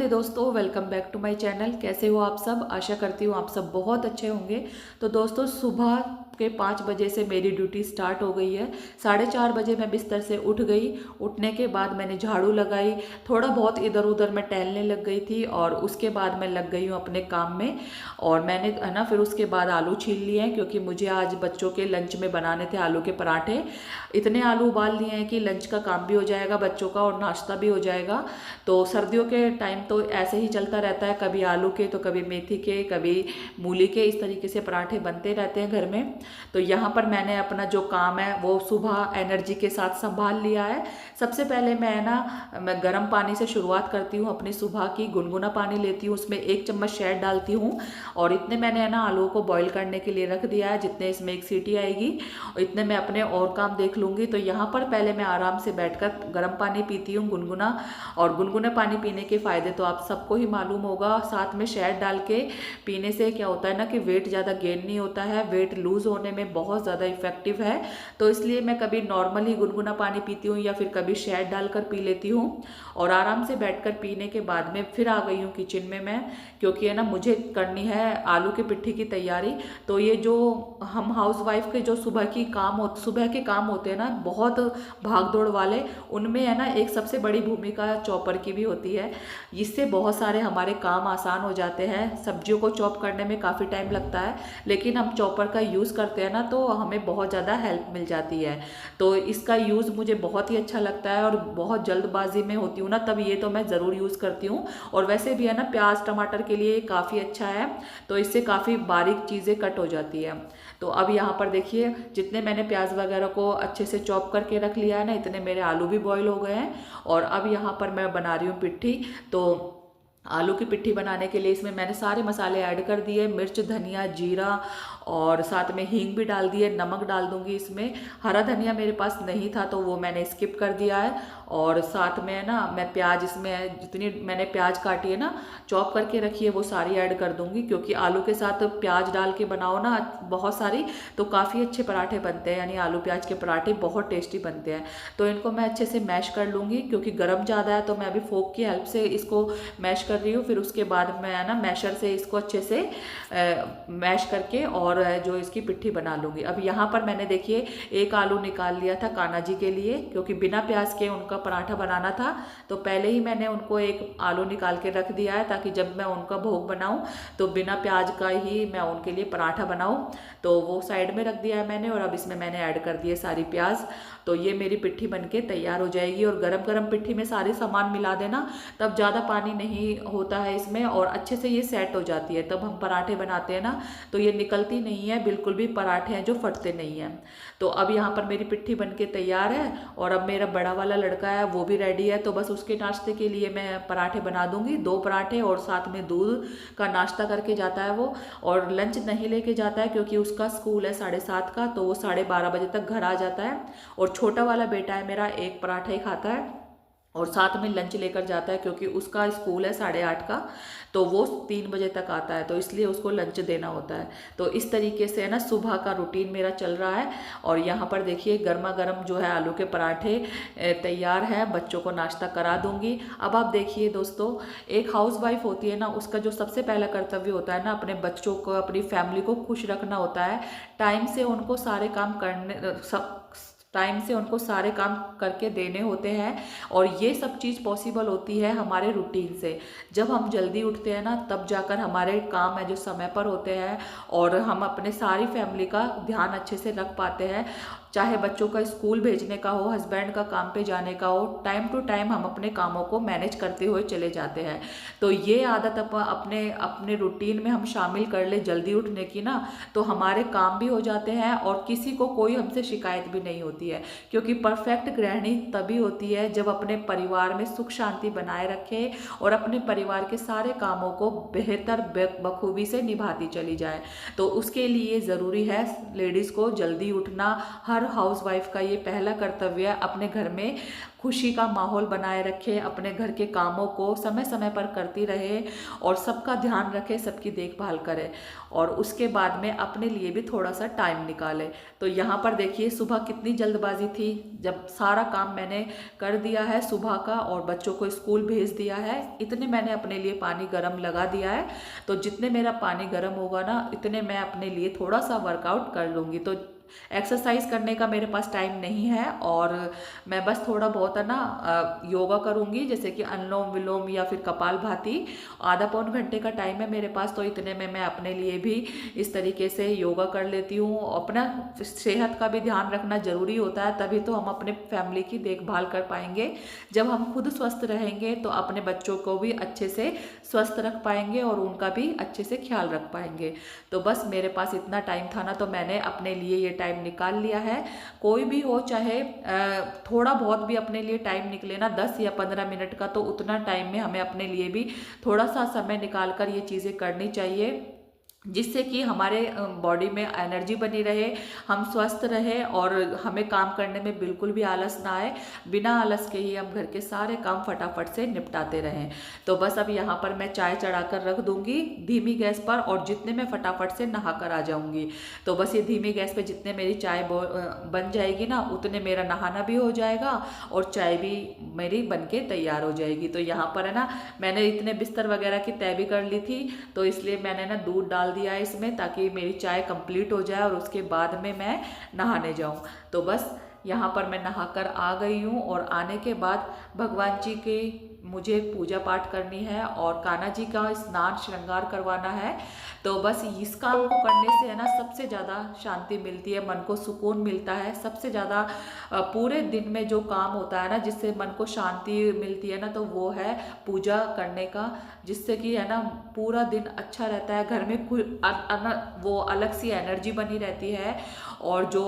नमस्ते दोस्तों, welcome back to my channel. कैसे हो आप सब? आशा करती हूँ आप सब बहुत अच्छे होंगे। तो दोस्तों, सुबह के 5 बजे से मेरी ड्यूटी स्टार्ट हो गई है। 4:30 बजे मैं बिस्तर से उठ गई। उठने के बाद मैंने झाड़ू लगाई, थोड़ा बहुत इधर उधर मैं टहलने लग गई थी और उसके बाद मैं लग गई हूँ अपने काम में। और मैंने है ना फिर उसके बाद आलू छील लिए हैं, क्योंकि मुझे आज बच्चों के लंच में बनाने थे आलू के पराठे। इतने आलू उबाल लिए हैं कि लंच का काम भी हो जाएगा बच्चों का और नाश्ता भी हो जाएगा। तो सर्दियों के टाइम तो ऐसे ही चलता रहता है, कभी आलू के तो कभी मेथी के, कभी मूली के, इस तरीके से पराठे बनते रहते हैं घर में। तो यहाँ पर मैंने अपना जो काम है वो सुबह एनर्जी के साथ संभाल लिया है। सबसे पहले मैं गर्म पानी से शुरुआत करती हूँ अपनी सुबह की। गुनगुना पानी लेती हूँ, उसमें 1 चम्मच शहद डालती हूँ और इतने मैंने है ना आलू को बॉईल करने के लिए रख दिया है। जितने इसमें 1 सीटी आएगी और इतने मैं अपने और काम देख लूँगी। तो यहाँ पर पहले मैं आराम से बैठकर गर्म पानी पीती हूँ, गुनगुना। और गुनगुने पानी पीने के फ़ायदे तो आप सबको ही मालूम होगा। साथ में शहद डाल के पीने से क्या होता है ना कि वेट ज़्यादा गेन नहीं होता है, वेट लूज़ होने में बहुत ज़्यादा इफेक्टिव है। तो इसलिए मैं कभी नॉर्मल ही गुनगुना पानी पीती हूँ या फिर कभी शहद डालकर पी लेती हूँ। और आराम से बैठकर पीने के बाद में फिर आ गई हूँ किचन में मैं, क्योंकि है ना मुझे करनी है आलू की पिट्ठी की तैयारी। तो ये जो हम हाउस वाइफ के जो सुबह के काम होते हैं ना, बहुत भाग दौड़ वाले, उनमें है ना एक सबसे बड़ी भूमिका चॉपर की भी होती है। इससे बहुत सारे हमारे काम आसान हो जाते हैं। सब्जियों को चॉप करने में काफ़ी टाइम लगता है, लेकिन हम चॉपर का यूज़ करते हैं ना तो हमें बहुत ज़्यादा हेल्प मिल जाती है। तो इसका यूज़ मुझे बहुत ही अच्छा लगता है और बहुत जल्दबाजी में होती हूँ ना तब ये तो मैं ज़रूर यूज़ करती हूँ। और वैसे भी है ना प्याज टमाटर के लिए काफ़ी अच्छा है, तो इससे काफ़ी बारीक चीज़ें कट हो जाती है। तो अब यहाँ पर देखिए, जितने मैंने प्याज वगैरह को अच्छे से चॉप करके रख लिया है ना, इतने मेरे आलू भी बॉईल हो गए हैं। और अब यहाँ पर मैं बना रही हूँ पिट्ठी। तो आलू की पिट्ठी बनाने के लिए इसमें मैंने सारे मसाले ऐड कर दिए, मिर्च, धनिया, जीरा और साथ में हींग भी डाल दिए। नमक डाल दूंगी इसमें। हरा धनिया मेरे पास नहीं था तो वो मैंने स्किप कर दिया है। और साथ में ना मैं प्याज, इसमें जितनी मैंने प्याज काटी है ना, चॉप करके रखी है, वो सारी ऐड कर दूंगी। क्योंकि आलू के साथ प्याज डाल के बनाओ ना बहुत सारी, तो काफ़ी अच्छे पराठे बनते हैं, यानी आलू प्याज के पराठे बहुत टेस्टी बनते हैं। तो इनको मैं अच्छे से मैश कर लूँगी, क्योंकि गर्म ज़्यादा है तो मैं अभी फोक की हेल्प से इसको मैश कर रही हूँ। फिर उसके बाद मैं ना मैशर से इसको अच्छे से मैश करके और जो इसकी पिट्ठी बना लूँगी। अब यहाँ पर मैंने देखिए 1 आलू निकाल लिया था कान्हा जी के लिए, क्योंकि बिना प्याज के उनका पराठा बनाना था। तो पहले ही मैंने उनको 1 आलू निकाल के रख दिया है, ताकि जब मैं उनका भोग बनाऊँ तो बिना प्याज का ही मैं उनके लिए पराठा बनाऊँ। तो वो साइड में रख दिया है मैंने। और अब इसमें मैंने ऐड कर दिए सारी प्याज। तो ये मेरी पिट्ठी बनके तैयार हो जाएगी। और गरम गरम पिट्ठी में सारे सामान मिला देना, तब ज़्यादा पानी नहीं होता है इसमें और अच्छे से ये सेट हो जाती है। तब हम पराठे बनाते हैं ना तो ये निकलती नहीं है, बिल्कुल भी पराठे हैं जो फटते नहीं हैं। तो अब यहाँ पर मेरी पिट्ठी बनके तैयार है। और अब मेरा बड़ा वाला लड़का है वो भी रेडी है, तो बस उसके नाश्ते के लिए मैं पराठे बना दूंगी, 2 पराठे, और साथ में दूध का नाश्ता करके जाता है वो। और लंच नहीं लेके जाता है, क्योंकि उसका स्कूल है 7:30 का, तो वो 12:30 बजे तक घर आ जाता है। और छोटा वाला बेटा है मेरा, 1 पराठा ही खाता है और साथ में लंच लेकर जाता है, क्योंकि उसका स्कूल है 8:30 का, तो वो 3 बजे तक आता है, तो इसलिए उसको लंच देना होता है। तो इस तरीके से है ना सुबह का रूटीन मेरा चल रहा है। और यहाँ पर देखिए गर्मा गर्म जो है आलू के पराठे तैयार है, बच्चों को नाश्ता करा दूंगी। अब आप देखिए दोस्तों, एक हाउस वाइफ होती है ना, उसका जो सबसे पहला कर्तव्य होता है ना, अपने बच्चों को, अपनी फैमिली को खुश रखना होता है। टाइम से उनको सारे काम टाइम से उनको सारे काम करके देने होते हैं। और ये सब चीज़ पॉसिबल होती है हमारे रूटीन से। जब हम जल्दी उठते हैं ना, तब जाकर हमारे काम है जो समय पर होते हैं और हम अपने सारी फैमिली का ध्यान अच्छे से रख पाते हैं। चाहे बच्चों का स्कूल भेजने का हो, हस्बैंड का काम पे जाने का हो, टाइम टू टाइम हम अपने कामों को मैनेज करते हुए चले जाते हैं। तो ये आदत अपने अपने रूटीन में हम शामिल कर ले जल्दी उठने की ना, तो हमारे काम भी हो जाते हैं और किसी को कोई हमसे शिकायत भी नहीं होती है। क्योंकि परफेक्ट गृहिणी तभी होती है जब अपने परिवार में सुख शांति बनाए रखे और अपने परिवार के सारे कामों को बेहतर बखूबी से निभाती चली जाए। तो उसके लिए ज़रूरी है लेडीज़ को जल्दी उठना। हर हाउसवाइफ का ये पहला कर्तव्य है, अपने घर में खुशी का माहौल बनाए रखे, अपने घर के कामों को समय समय पर करती रहे और सबका ध्यान रखे, सबकी देखभाल करे और उसके बाद में अपने लिए भी थोड़ा सा टाइम निकाले। तो यहाँ पर देखिए सुबह कितनी जल्दी जल्दबाजी थी, जब सारा काम मैंने कर दिया है सुबह का और बच्चों को स्कूल भेज दिया है, इतने मैंने अपने लिए पानी गर्म लगा दिया है। तो जितने मेरा पानी गर्म होगा ना, इतने मैं अपने लिए थोड़ा सा वर्कआउट कर लूँगी। तो एक्सरसाइज करने का मेरे पास टाइम नहीं है और मैं बस थोड़ा बहुत है ना योगा करूँगी, जैसे कि अनुलोम विलोम या फिर कपालभाति। आधा पौन घंटे का टाइम है मेरे पास, तो इतने में मैं अपने लिए भी इस तरीके से योगा कर लेती हूँ। अपना सेहत का भी ध्यान रखना ज़रूरी होता है, तभी तो हम अपने फैमिली की देखभाल कर पाएंगे। जब हम खुद स्वस्थ रहेंगे तो अपने बच्चों को भी अच्छे से स्वस्थ रख पाएंगे और उनका भी अच्छे से ख्याल रख पाएंगे। तो बस मेरे पास इतना टाइम था ना, तो मैंने अपने लिए ये टाइम निकाल लिया है। कोई भी हो, चाहे थोड़ा बहुत भी अपने लिए टाइम निकले ना, 10 या 15 मिनट का, तो उतना टाइम में हमें अपने लिए भी थोड़ा सा समय निकाल कर ये चीज़ें करनी चाहिए, जिससे कि हमारे बॉडी में एनर्जी बनी रहे, हम स्वस्थ रहे और हमें काम करने में बिल्कुल भी आलस ना आए। बिना आलस के ही हम घर के सारे काम फटाफट से निपटाते रहें। तो बस अब यहाँ पर मैं चाय चढ़ाकर रख दूँगी धीमी गैस पर, और जितने मैं फटाफट से नहा कर आ जाऊँगी। तो बस ये धीमी गैस पे जितने मेरी चाय बन जाएगी ना, उतने मेरा नहाना भी हो जाएगा और चाय भी मेरी बन के तैयार हो जाएगी। तो यहाँ पर है ना, मैंने इतने बिस्तर वगैरह की तय भी कर ली थी, तो इसलिए मैंने ना दूध डाल दिया है इसमें, ताकि मेरी चाय कंप्लीट हो जाए और उसके बाद में मैं नहाने जाऊं। तो बस यहाँ पर मैं नहाकर आ गई हूँ और आने के बाद भगवान जी के मुझे पूजा पाठ करनी है और कान्हा जी का स्नान श्रृंगार करवाना है। तो बस इस काम को करने से है ना, सबसे ज़्यादा शांति मिलती है, मन को सुकून मिलता है। सबसे ज़्यादा पूरे दिन में जो काम होता है ना, जिससे मन को शांति मिलती है ना, तो वो है पूजा करने का, जिससे कि है ना पूरा दिन अच्छा रहता है। घर में वो अलग सी एनर्जी बनी रहती है और जो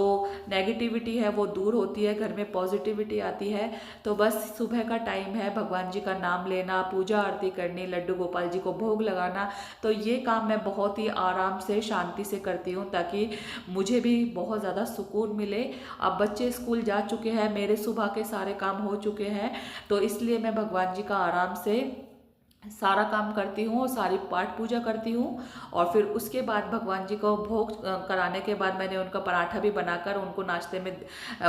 नेगेटिविटी है वो दूर होती है, घर में पॉजिटिविटी आती है। तो बस सुबह का टाइम है, भगवान जी का नाम लेना, पूजा आरती करनी, लड्डू गोपाल जी को भोग लगाना, तो ये काम मैं बहुत ही आराम से शांति से करती हूँ, ताकि मुझे भी बहुत ज़्यादा सुकून मिले। अब बच्चे स्कूल जा चुके हैं, मेरे सुबह के सारे काम हो चुके हैं, तो इसलिए मैं भगवान जी का आराम से सारा काम करती हूँ और सारी पाठ पूजा करती हूँ। और फिर उसके बाद भगवान जी को भोग कराने के बाद मैंने उनका पराठा भी बनाकर उनको नाश्ते में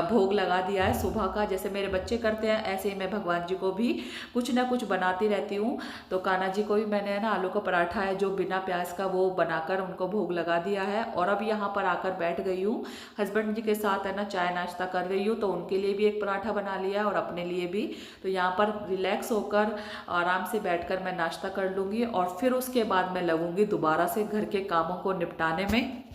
भोग लगा दिया है सुबह का। जैसे मेरे बच्चे करते हैं, ऐसे ही मैं भगवान जी को भी कुछ ना कुछ बनाती रहती हूँ। तो कान्हा जी को भी मैंने ना आलू का पराठा है जो बिना प्याज का, वो बनाकर उनको भोग लगा दिया है। और अब यहाँ पर आकर बैठ गई हूँ, हस्बैंड जी के साथ है ना चाय नाश्ता कर रही हूँ, तो उनके लिए भी एक पराठा बना लिया और अपने लिए भी। तो यहाँ पर रिलैक्स होकर आराम से बैठकर मैं नाश्ता कर लूँगी और फिर उसके बाद मैं लगूंगी दोबारा से घर के कामों को निपटाने में।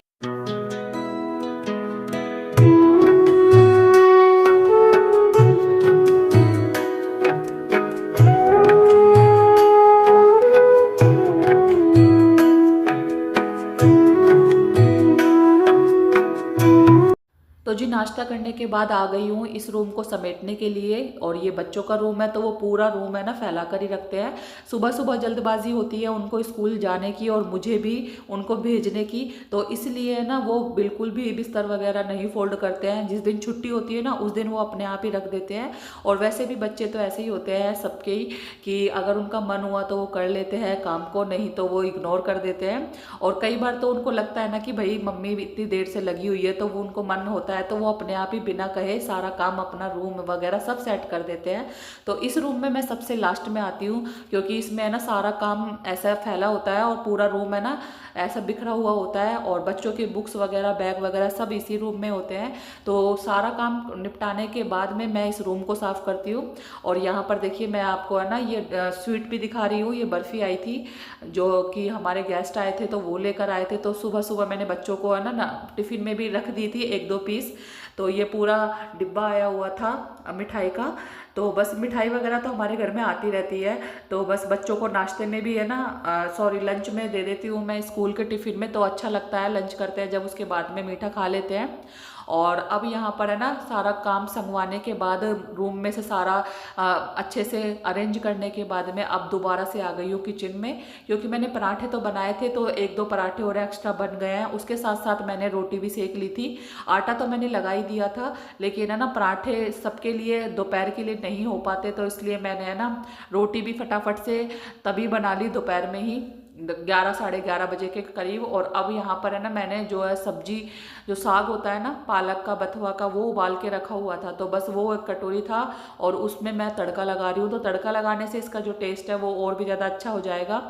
तो जी नाश्ता करने के बाद आ गई हूँ इस रूम को समेटने के लिए। और ये बच्चों का रूम है, तो वो पूरा रूम है ना फैला कर ही रखते हैं। सुबह सुबह जल्दबाजी होती है उनको स्कूल जाने की और मुझे भी उनको भेजने की, तो इसलिए ना वो बिल्कुल भी बिस्तर वगैरह नहीं फोल्ड करते हैं। जिस दिन छुट्टी होती है ना, उस दिन वो अपने आप ही रख देते हैं। और वैसे भी बच्चे तो ऐसे ही होते हैं सबके ही, कि अगर उनका मन हुआ तो वो कर लेते हैं काम को, नहीं तो वो इग्नोर कर देते हैं। और कई बार तो उनको लगता है ना कि भाई मम्मी इतनी देर से लगी हुई है, तो वो उनको मन होता है तो वो अपने आप ही बिना कहे सारा काम, अपना रूम वगैरह सब सेट कर देते हैं। तो इस रूम में मैं सबसे लास्ट में आती हूँ, क्योंकि इसमें है ना सारा काम ऐसा फैला होता है और पूरा रूम है ना ऐसा बिखरा हुआ होता है, और बच्चों के बुक्स वगैरह बैग वगैरह सब इसी रूम में होते हैं। तो सारा काम निपटाने के बाद में मैं इस रूम को साफ करती हूँ। और यहाँ पर देखिए मैं आपको है ना ये स्वीट भी दिखा रही हूँ। ये बर्फ़ी आई थी जो कि हमारे गेस्ट आए थे, तो वो लेकर आए थे। तो सुबह सुबह मैंने बच्चों को है ना टिफ़िन में भी रख दी थी 1-2 पीस। तो ये पूरा डिब्बा आया हुआ था मिठाई का। तो बस मिठाई वगैरह तो हमारे घर में आती रहती है, तो बस बच्चों को नाश्ते में भी है ना सॉरी लंच में दे देती हूँ मैं स्कूल के टिफ़िन में। तो अच्छा लगता है, लंच करते हैं जब उसके बाद में मीठा खा लेते हैं। और अब यहाँ पर है ना सारा काम संगवाने के बाद, रूम में से सारा अच्छे से अरेंज करने के बाद में अब दोबारा से आ गई हूँ किचन में, क्योंकि मैंने पराठे तो बनाए थे, तो 1-2 पराठे और एक्स्ट्रा बन गए हैं। उसके साथ साथ मैंने रोटी भी सेक ली थी। आटा तो मैंने लगा ही दिया था, लेकिन है ना पराठे सबके लिए दोपहर के लिए नहीं हो पाते, तो इसलिए मैंने है ना रोटी भी फटाफट से तभी बना ली दोपहर में ही, 11 साढ़े 11 बजे के करीब। और अब यहाँ पर है ना मैंने जो है सब्जी, जो साग होता है ना पालक का, बथुआ का, वो उबाल के रखा हुआ था, तो बस वो एक कटोरी था और उसमें मैं तड़का लगा रही हूँ। तो तड़का लगाने से इसका जो टेस्ट है वो और भी ज़्यादा अच्छा हो जाएगा।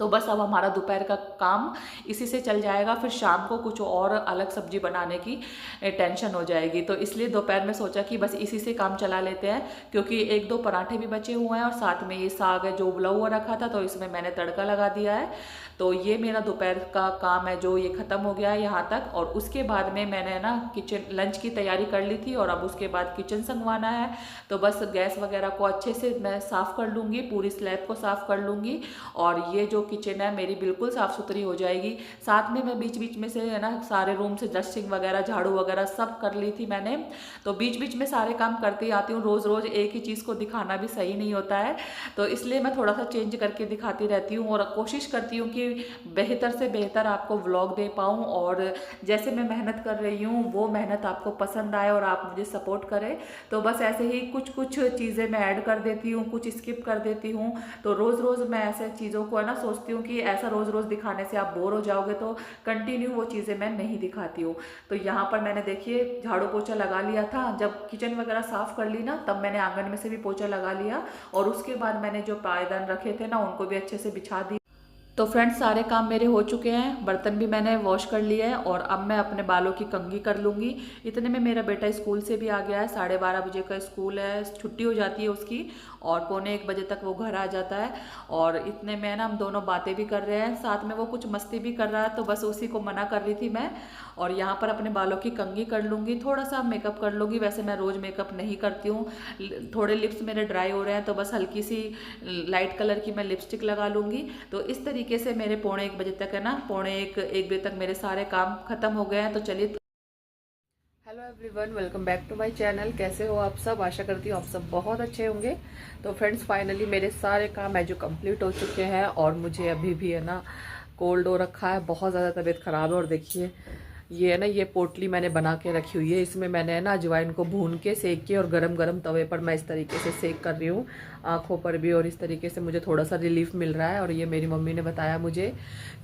तो बस अब हमारा दोपहर का काम इसी से चल जाएगा, फिर शाम को कुछ और अलग सब्जी बनाने की टेंशन हो जाएगी। तो इसलिए दोपहर में सोचा कि बस इसी से काम चला लेते हैं, क्योंकि एक दो पराठे भी बचे हुए हैं और साथ में ये साग है जो उबला हुआ रखा था, तो इसमें मैंने तड़का लगा दिया है। तो ये मेरा दोपहर का काम है जो ये ख़त्म हो गया है यहाँ तक। और उसके बाद में मैंने ना किचन लंच की तैयारी कर ली थी और अब उसके बाद किचन संगवाना है। तो बस गैस वगैरह को अच्छे से मैं साफ़ कर लूँगी, पूरी स्लैब को साफ़ कर लूँगी और ये जो किचन है मेरी बिल्कुल साफ़ सुथरी हो जाएगी। साथ में मैं बीच बीच में से है ना सारे रूम से डस्टिंग वगैरह, झाड़ू वगैरह सब कर ली थी मैंने। तो बीच बीच में सारे काम करती आती हूँ, रोज़ रोज़ एक ही चीज़ को दिखाना भी सही नहीं होता है, तो इसलिए मैं थोड़ा सा चेंज करके दिखाती रहती हूँ और कोशिश करती हूँ कि बेहतर से बेहतर आपको व्लॉग दे पाऊँ और जैसे मैं मेहनत कर रही हूँ वो मेहनत आपको पसंद आए और आप मुझे सपोर्ट करें। तो बस ऐसे ही कुछ कुछ चीज़ें मैं ऐड कर देती हूँ, कुछ स्किप कर देती हूँ। तो रोज़ रोज़ मैं ऐसे चीज़ों को है ना सोचती हूँ कि ऐसा रोज़ रोज़ दिखाने से आप बोर हो जाओगे, तो कंटिन्यू वो चीज़ें मैं नहीं दिखाती हूँ। तो यहाँ पर मैंने देखिए झाड़ू पोछा लगा लिया था, जब किचन वगैरह साफ़ कर ली ना तब मैंने आंगन में से भी पोछा लगा लिया और उसके बाद मैंने जो पायदान रखे थे ना उनको भी अच्छे से बिछा दी। तो फ्रेंड्स सारे काम मेरे हो चुके हैं, बर्तन भी मैंने वॉश कर लिए हैं और अब मैं अपने बालों की कंघी कर लूँगी। इतने में मेरा बेटा स्कूल से भी आ गया है, 12:30 बजे का स्कूल है, छुट्टी हो जाती है उसकी और 12:45 बजे तक वो घर आ जाता है। और इतने में ना हम दोनों बातें भी कर रहे हैं, साथ में वो कुछ मस्ती भी कर रहा है, तो बस उसी को मना कर रही थी मैं। और यहाँ पर अपने बालों की कंघी कर लूँगी, थोड़ा सा मेकअप कर लूँगी। वैसे मैं रोज़ मेकअप नहीं करती हूँ, थोड़े लिप्स मेरे ड्राई हो रहे हैं तो बस हल्की सी लाइट कलर की मैं लिपस्टिक लगा लूँगी। तो इस तरीके से मेरे 12:45 बजे तक है ना, 12:45 बजे तक मेरे सारे काम खत्म हो गए हैं। तो चलिए, hello everyone, welcome back to my channel. कैसे हो आप सब? आशा करती हूँ आप सब बहुत अच्छे होंगे। तो फ्रेंड्स फाइनली मेरे सारे काम है जो कंप्लीट हो चुके हैं और मुझे अभी भी है ना कोल्ड हो रखा है, बहुत ज़्यादा तबीयत ख़राब है। और देखिए ये है ना, ये पोटली मैंने बना के रखी हुई है, इसमें मैंने है ना अजवाइन को भून के सेक के और गरम गरम तवे पर मैं इस तरीके से सेक कर रही हूँ आँखों पर भी, और इस तरीके से मुझे थोड़ा सा रिलीफ मिल रहा है। और ये मेरी मम्मी ने बताया मुझे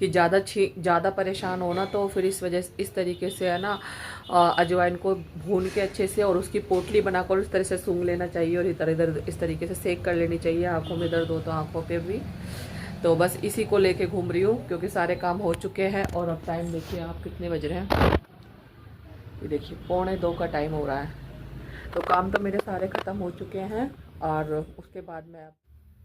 कि ज़्यादा परेशान होना तो फिर इस वजह से इस तरीके से है ना अजवाइन को भून के अच्छे से और उसकी पोटली बनाकर इस तरह से सूंघ लेना चाहिए और इधर इधर इस तरीके से सेक कर लेनी चाहिए। आँखों में दर्द हो तो आँखों पर भी। तो बस इसी को लेके घूम रही हूँ क्योंकि सारे काम हो चुके हैं। और अब टाइम देखिए आप कितने बज रहे हैं, ये देखिए 1:45 का टाइम हो रहा है। तो काम तो मेरे सारे ख़त्म हो चुके हैं और उसके बाद मैं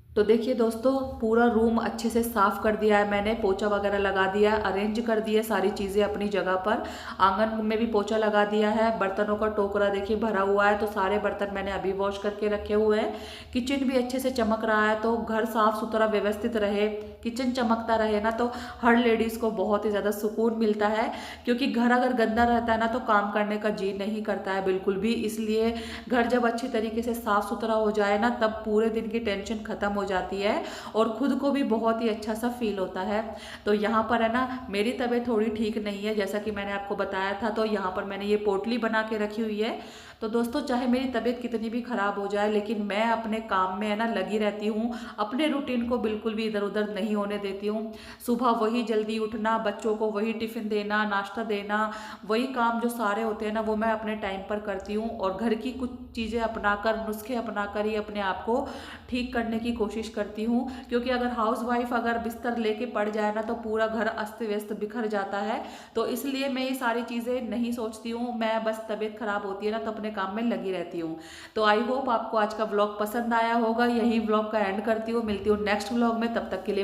तो देखिए दोस्तों पूरा रूम अच्छे से साफ़ कर दिया है मैंने, पोछा वगैरह लगा दिया है, अरेंज कर दिया सारी चीज़ें अपनी जगह पर। आंगन में भी पोछा लगा दिया है, बर्तनों का टोकरा देखिए भरा हुआ है, तो सारे बर्तन मैंने अभी वॉश करके रखे हुए हैं। किचन भी अच्छे से चमक रहा है, तो घर साफ़ सुथरा व्यवस्थित रहे, किचन चमकता रहे ना, तो हर लेडीज़ को बहुत ही ज़्यादा सुकून मिलता है। क्योंकि घर अगर गंदा रहता है ना तो काम करने का जी नहीं करता है बिल्कुल भी। इसलिए घर जब अच्छी तरीके से साफ़ सुथरा हो जाए ना तब पूरे दिन की टेंशन ख़त्म हो जाती है और खुद को भी बहुत ही अच्छा सा फील होता है। तो यहाँ पर है ना मेरी तबीयत थोड़ी ठीक नहीं है जैसा कि मैंने आपको बताया था, तो यहाँ पर मैंने ये पोटली बना के रखी हुई है। तो दोस्तों चाहे मेरी तबीयत कितनी भी ख़राब हो जाए लेकिन मैं अपने काम में है ना लगी रहती हूँ, अपने रूटीन को बिल्कुल भी इधर उधर नहीं होने देती हूँ। सुबह वही जल्दी उठना, बच्चों को वही टिफ़िन देना, नाश्ता देना, वही काम जो सारे होते हैं ना वो मैं अपने टाइम पर करती हूँ। और घर की कुछ चीज़ें अपनाकर, नुस्खे अपनाकर ही अपने आप को ठीक करने की कोशिश करती हूँ। क्योंकि अगर हाउस वाइफ अगर बिस्तर लेके पड़ जाए ना तो पूरा घर अस्त व्यस्त बिखर जाता है। तो इसलिए मैं ये सारी चीज़ें नहीं सोचती हूँ, मैं बस तबीयत खराब होती है ना तो अपने काम में लगी रहती हूँ। तो आई होप आपको आज का व्लॉग पसंद आया होगा। यही व्लॉग का एंड करती हूँ, मिलती हूँ नेक्स्ट व्लॉग में, तब तक के लिए